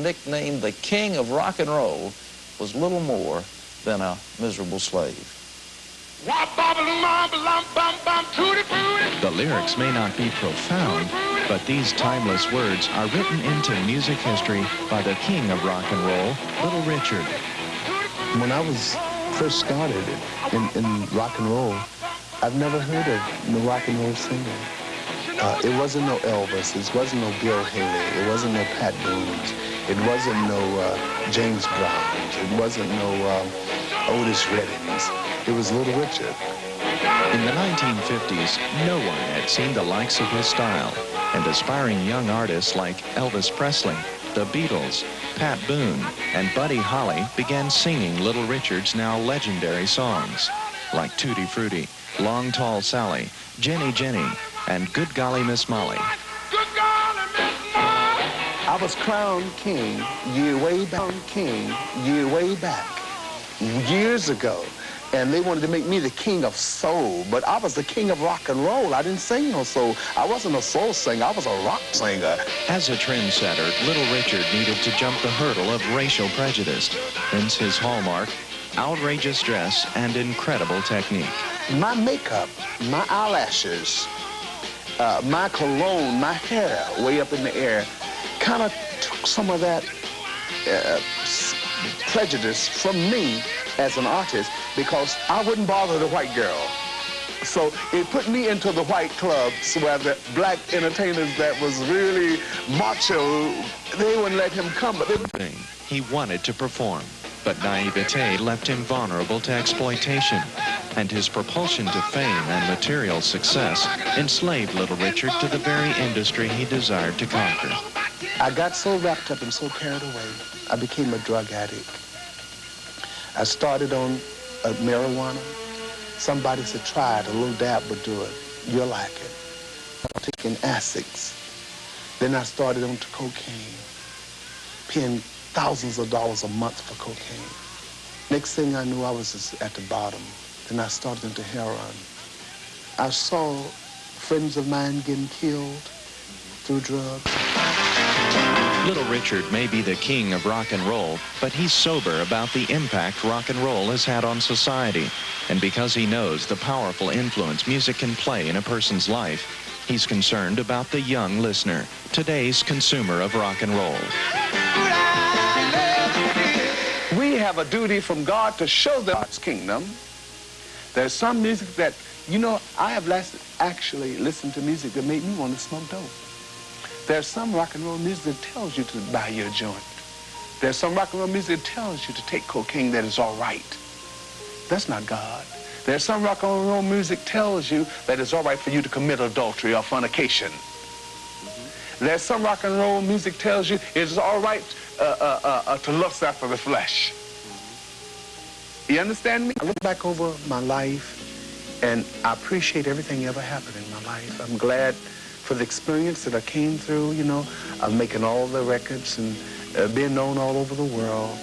nicknamed the King of Rock and Roll, was little more than a miserable slave. The lyrics may not be profound, but these timeless words are written into music history by the king of rock and roll, Little Richard. When I was first started in rock and roll, I've never heard of no rock and roll singer. It wasn't no Elvis, it wasn't no Bill Haley, it wasn't no Pat Boone's, it wasn't no James Brown's, it wasn't no Otis Reddings. It was Little Richard. In the 1950s, no one had seen the likes of his style, and aspiring young artists like Elvis Presley, the Beatles, Pat Boone, and Buddy Holly began singing Little Richard's now legendary songs, like Tutti Frutti, Long Tall Sally, Jenny Jenny, and Good Golly Miss Molly. I was crowned king way back, years ago. And they wanted to make me the king of soul, but I was the king of rock and roll. I didn't sing no soul. I wasn't a soul singer, I was a rock singer. As a trendsetter, Little Richard needed to jump the hurdle of racial prejudice, hence his hallmark, outrageous dress and incredible technique. My makeup, my eyelashes, my cologne, my hair way up in the air, kind of took some of that prejudice from me as an artist, because I wouldn't bother the white girl. So it put me into the white clubs where the black entertainers that was really macho, they wouldn't let him come. But he wanted to perform, but naivete left him vulnerable to exploitation, and his propulsion to fame and material success enslaved Little Richard to the very industry he desired to conquer. I got so wrapped up and so carried away, I became a drug addict. I started on marijuana. Somebody said, try it, a little dab will do it. You'll like it. I'm taking acids. Then I started on to cocaine, paying thousands of dollars a month for cocaine. Next thing I knew, I was just at the bottom. Then I started into heroin. I saw friends of mine getting killed through drugs. Little Richard may be the king of rock and roll, but he's sober about the impact rock and roll has had on society. And because he knows the powerful influence music can play in a person's life, he's concerned about the young listener, today's consumer of rock and roll. We have a duty from God to show them God's kingdom. There's some music that, you know, I have actually listened to music that made me want to smoke dope. There's some rock and roll music that tells you to buy your joint. There's some rock and roll music that tells you to take cocaine that is all right. That's not God. There's some rock and roll music tells you that it's all right for you to commit adultery or fornication. There's some rock and roll music tells you it's all right to lust after the flesh. You understand me? I look back over my life and I appreciate everything that ever happened in my life. I'm glad for the experience that I came through, you know, of making all the records and being known all over the world.